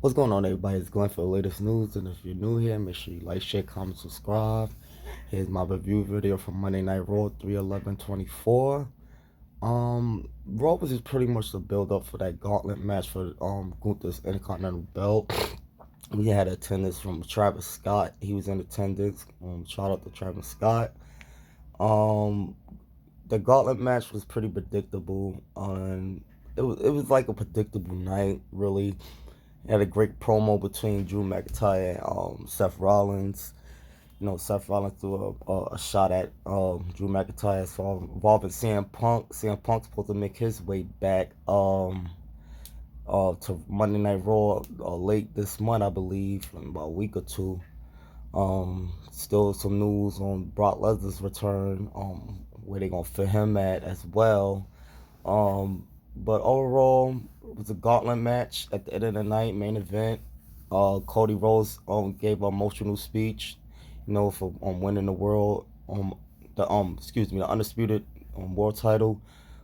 What's going on, everybody? It's Glenn for the latest news, and if you're new here, make sure you like, share, comment, subscribe. Here's my review video from Monday Night Raw 3/11/24. Raw was just pretty much the build up for that gauntlet match for Gunther's Intercontinental Belt. We had attendance from Travis Scott. He was in attendance. Shout out to Travis Scott. Um, the gauntlet match was pretty predictable. It was like a predictable night, really. Had a great promo between Drew McIntyre and Seth Rollins. Seth Rollins threw a shot at Drew McIntyre involving CM Punk. CM Punk's supposed to make his way back to Monday Night Raw late this month, I believe, in about a week or two. Still some news on Brock Lesnar's return, where they gonna fit him at as well. But overall, it was a gauntlet match at the end of the night, main event. Cody Rhodes gave an emotional speech, for winning the world, the undisputed world title.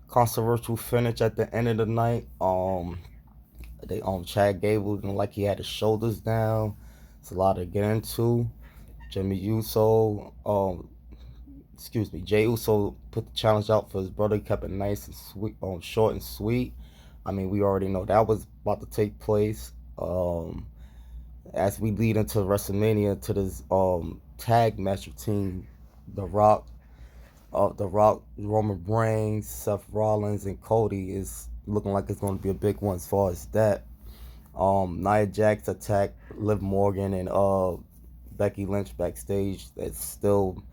Controversial finish at the end of the night. They Chad Gable didn't like he had his shoulders down. It's a lot to get into. Jimmy Uso, Jey Uso put the challenge out for his brother. He kept it nice and sweet, short and sweet. I mean, we already know that was about to take place. As we lead into WrestleMania to this tag match between The Rock, Roman Reigns, Seth Rollins, and Cody is looking like it's going to be a big one as far as that. Nia Jax attacked Liv Morgan and Becky Lynch backstage. They're still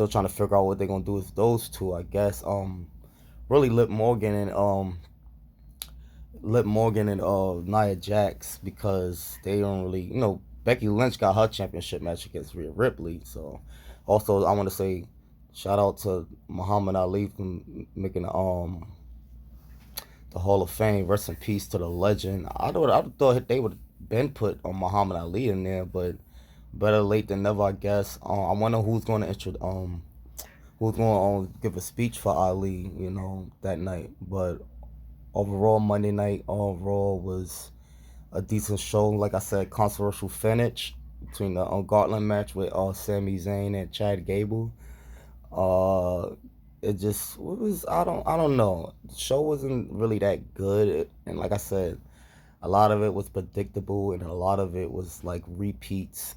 trying to figure out what they're gonna do with those two, I guess. Really Liv Morgan and Nia Jax, because they don't really, Becky Lynch got her championship match against Rhea Ripley. So also I want to say shout out to Muhammad Ali for making the Hall of Fame. Rest in peace to the legend. I thought they would have been put on Muhammad Ali in there, but better late than never, I guess. I wonder who's going to give a speech for Ali, that night. But overall, Monday Night Raw was a decent show. Like I said, controversial finish between the gauntlet match with Sami Zayn and Chad Gable. It was, I don't know. The show wasn't really that good, and like I said, a lot of it was predictable, and a lot of it was like repeats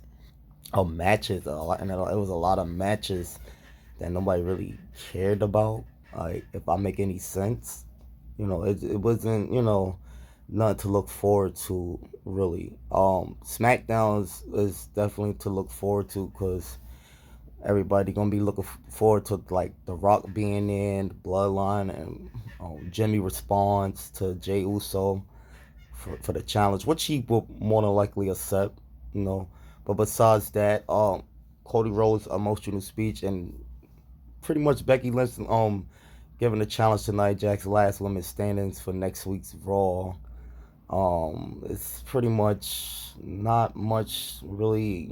of matches. And it was a lot of matches that nobody really cared about. Like, if I make any sense, it wasn't, nothing to look forward to, really. SmackDown is definitely to look forward to, because everybody gonna be looking forward to, like, The Rock being in the Bloodline, and Jimmy responds to Jey Uso for the challenge, which he will more than likely accept, But besides that, Cody Rhodes' emotional speech, and pretty much Becky Lynch giving the challenge to Nia Jax, last women standings for next week's Raw. It's pretty much not much really,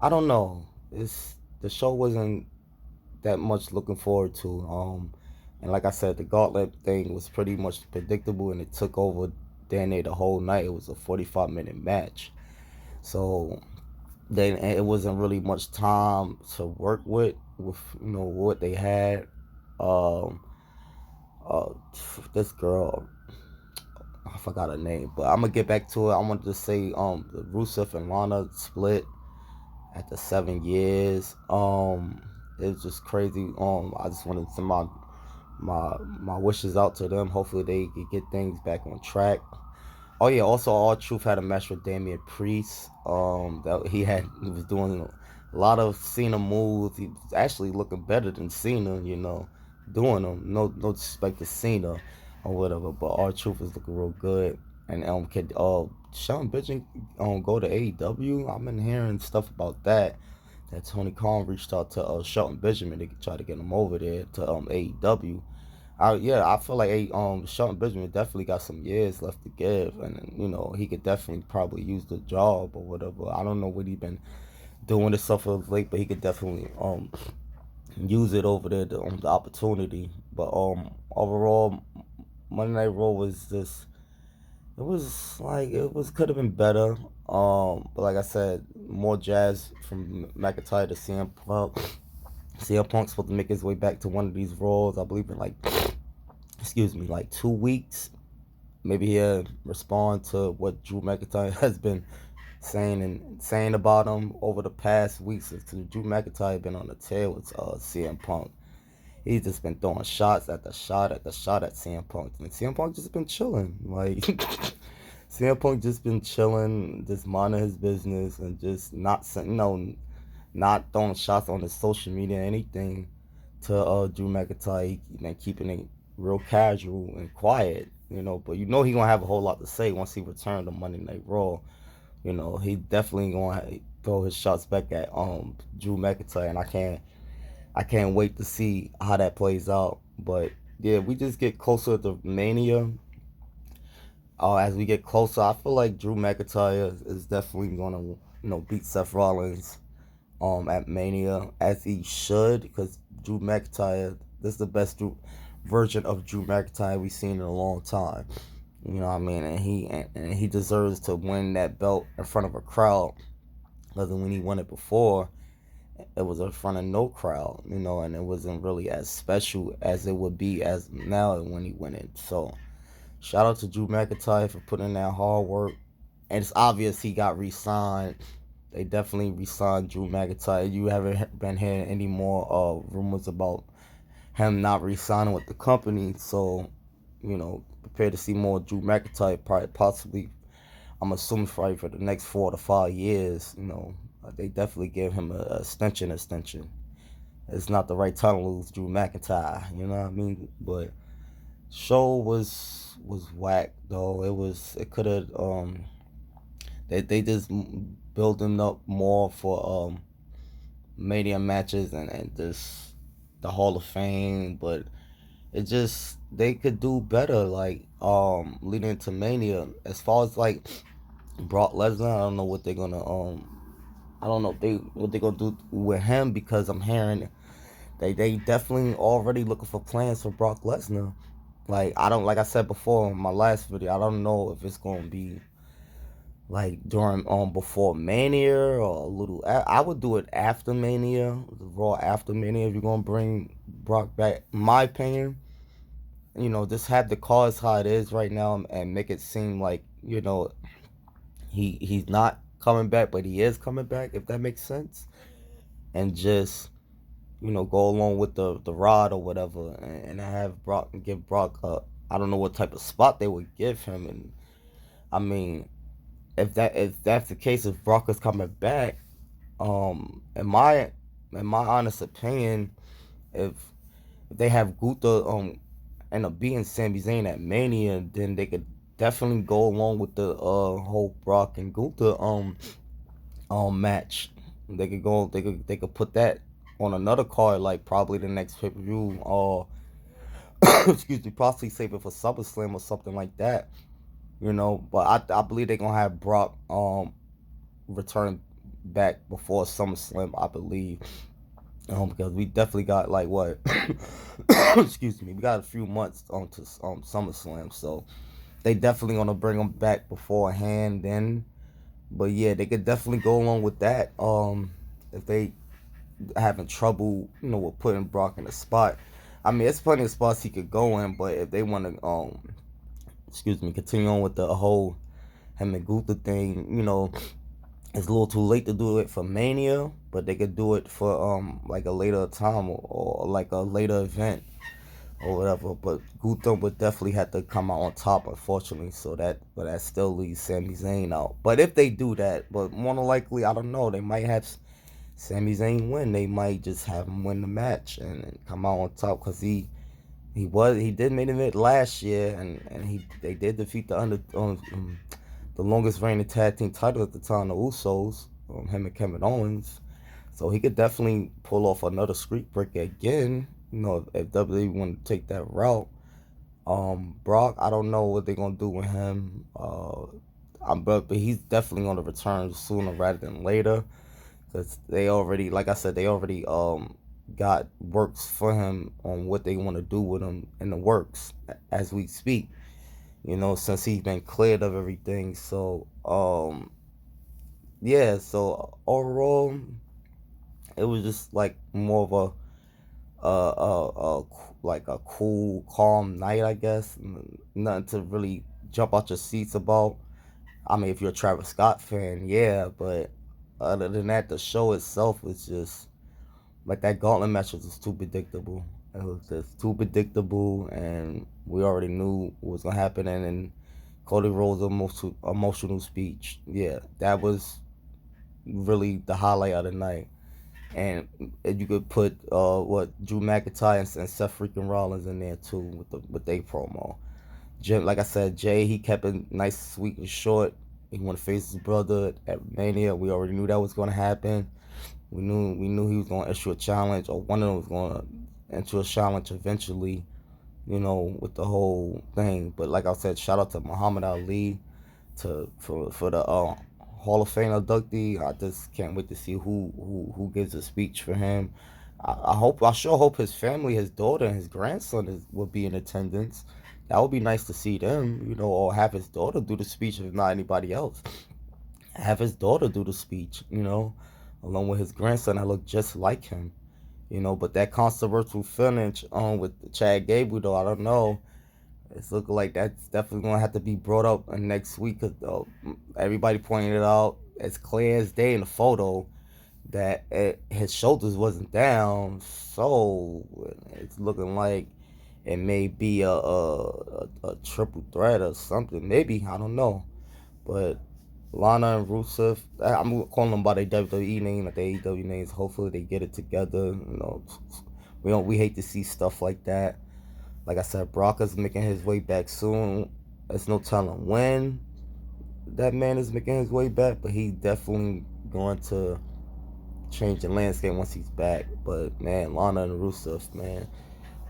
I don't know. The show wasn't that much looking forward to. And like I said, the gauntlet thing was pretty much predictable, and it took over damn near the whole night. It was a 45-minute match. So then it wasn't really much time to work with what they had. Um, this girl, I forgot her name, but I'm gonna get back to it. I wanted to say the Rusev and Lana split after 7 years. It was just crazy. I just wanted to send my wishes out to them. Hopefully they could get things back on track. Oh yeah, also R-Truth had a match with Damian Priest. That he was doing a lot of Cena moves. He was actually looking better than Cena, doing them. No disrespect to Cena or whatever, but R-Truth is looking real good. And could Shelton Benjamin go to AEW? I've been hearing stuff about that. That Tony Khan reached out to Shelton Benjamin to try to get him over there to AEW. I feel like Shelton Benjamin definitely got some years left to give, and he could definitely probably use the job or whatever. I don't know what he been doing this stuff of late, but he could definitely use it over there on the opportunity. But overall, Monday Night Raw was just it was could have been better. But like I said, more jazz from McIntyre to CM Punk. CM Punk's supposed to make his way back to one of these roles, I believe, in like, excuse me, like 2 weeks. Maybe he'll respond to what Drew McIntyre has been saying about him over the past weeks. Since Drew McIntyre been on the tail with CM Punk. He's just been throwing shots after shot after shot at CM Punk, and CM Punk just been chilling. Like CM Punk just been chilling, just minding his business, and just not throwing shots on his social media or anything to Drew McIntyre. He been keeping it real casual and quiet, But he gonna have a whole lot to say once he returned to Monday Night Raw. He definitely gonna throw his shots back at Drew McIntyre, and I can't wait to see how that plays out. But yeah, we just get closer to Mania. As we get closer, I feel like Drew McIntyre is definitely gonna beat Seth Rollins at Mania, as he should, because Drew McIntyre, this is the best version of Drew McIntyre we've seen in a long time. You know what I mean? And he deserves to win that belt in front of a crowd. Because when he won it before, it was in front of no crowd, and it wasn't really as special as it would be as now when he win it. So shout out to Drew McIntyre for putting in that hard work. And it's obvious he got re-signed. They definitely re-signed Drew McIntyre. You haven't been hearing any more rumors about him not re-signing with the company. So, prepare to see more Drew McIntyre, probably, possibly, I'm assuming, probably for the next 4 to 5 years. They definitely gave him a extension. It's not the right time to lose Drew McIntyre. You know what I mean? But show was whack though. It could have they just build him up more for Mania matches and just the Hall of Fame, but it just they could do better, like leading into Mania. As far as like Brock Lesnar, I don't know what they're gonna I don't know what they gonna do with him, because I'm hearing they definitely already looking for plans for Brock Lesnar. Like like I said before in my last video, I don't know if it's gonna be like during before Mania or a little. I would do it after Mania, the Raw after Mania, if you're gonna bring Brock back. In my opinion, just have the cards how it is right now and make it seem like he's not coming back, but he is coming back, if that makes sense, and just go along with the rod or whatever, and have Brock and give Brock I don't know what type of spot they would give him, and I mean if that's the case, if Brock is coming back, in my honest opinion, if they have Gunther end up being Sami Zayn at Mania, then they could definitely go along with the whole Brock and Gunther match. They could put that on another card, like probably the next pay per view, or excuse me, possibly save it for SummerSlam or something like that. But I believe they're gonna have Brock return back before SummerSlam, I believe. Because we definitely got like what excuse me, we got a few months on to SummerSlam, so they definitely gonna bring him back beforehand then. But yeah, they could definitely go along with that. If they having trouble, with putting Brock in the spot. I mean, there's plenty of spots he could go in, but if they want to, excuse me, continue on with the whole him and Gunther thing, it's a little too late to do it for Mania, but they could do it for like a later time, or like a later event or whatever. But Gunther would definitely have to come out on top, unfortunately. But that still leaves Sami Zayn out. But if they do that, but more than likely, I don't know, they might have Sami Zayn win. They might just have him win the match and come out on top, because he did main event last year, and they did defeat the longest reigning tag team title at the time, the Usos, him and Kevin Owens. So he could definitely pull off another streak break again. If WWE want to take that route. Brock, I don't know what they're gonna do with him. But he's definitely gonna return sooner rather than later, because they already, like I said, they already got works for him on what they want to do with him in the works as we speak. since he's been cleared of everything. So, yeah, so overall, it was just like more of like a cool, calm night, I guess. Nothing to really jump out your seats about. I mean, if you're a Travis Scott fan, yeah, but other than that, the show itself was just like that gauntlet match was just too predictable. It was just too predictable, and we already knew what was gonna happen. And then Cody Rhodes' emotional speech, yeah, that was really the highlight of the night. And you could put what Drew McIntyre and Seth freaking Rollins in there too with their promo. Jim, like I said, Jay, he kept it nice, sweet, and short. He want to face his brother at Mania. We already knew that was going to happen. We knew he was going to issue a challenge, or one of them was going to enter a challenge eventually. With the whole thing. But like I said, shout out to Muhammad Ali for the Hall of Fame inductee. I just can't wait to see who gives a speech for him. I sure hope his family, his daughter, and his grandson will be in attendance. That would be nice to see them, or have his daughter do the speech if not anybody else. Have his daughter do the speech, along with his grandson that look just like him. But that controversial finish with Chad Gable, though, I don't know. It's looking like that's definitely gonna have to be brought up next week. Cause everybody pointed it out as clear as day in the photo that his shoulders wasn't down. So it's looking like it may be a triple threat or something. Maybe, I don't know. But Lana and Rusev, I'm calling them by their WWE name, not their AEW names. Hopefully they get it together. We hate to see stuff like that. Like I said, Brock is making his way back soon. There's no telling when that man is making his way back, but he's definitely going to change the landscape once he's back. But man, Lana and Rusev, man,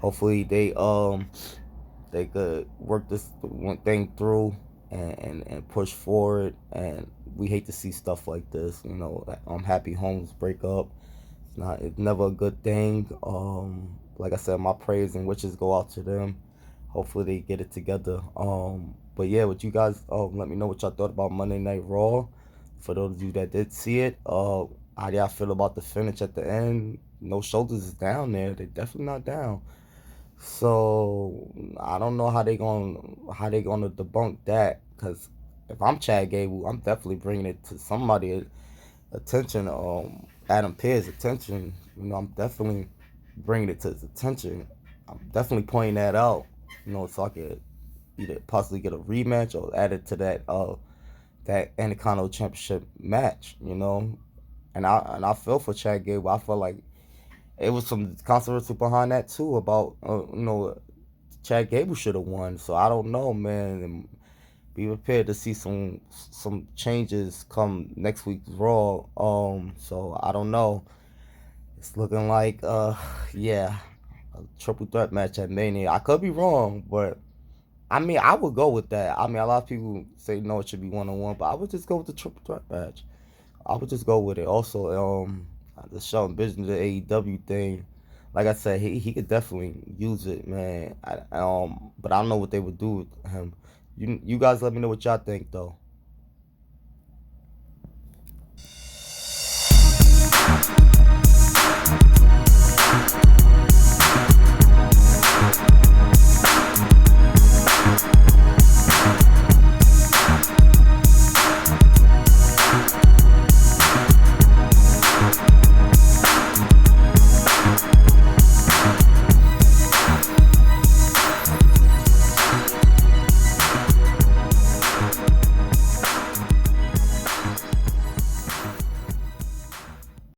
hopefully they could work this one thing through and push forward. And we hate to see stuff like this. Happy homes break up. It's never a good thing. Like I said, my praise and wishes go out to them. Hopefully they get it together. But yeah, what you guys let me know what y'all thought about Monday Night Raw. For those of you that did see it, how do y'all feel about the finish at the end? No shoulders is down there. They're definitely not down. So I don't know how they gonna debunk that. Cause if I'm Chad Gable, I'm definitely bringing it to somebody attention. Adam Pearce's attention. I'm definitely bringing it to his attention. I'm definitely pointing that out. So I could either possibly get a rematch or add it to that Intercontinental Championship match. And I feel for Chad Gable. I feel like it was some controversy behind that too about Chad Gable should have won. So I don't know, man. And be prepared to see some changes come next week's Raw. So I don't know. It's looking like yeah, a triple threat match at Mania. I could be wrong, but I mean I would go with that. I mean a lot of people say no, it should be 1-on-1, but I would just go with the triple threat match. I would just go with it. Also, the Shelton Benjamin the AEW thing. Like I said, he could definitely use it, man. But I don't know what they would do with him. You guys let me know what y'all think though.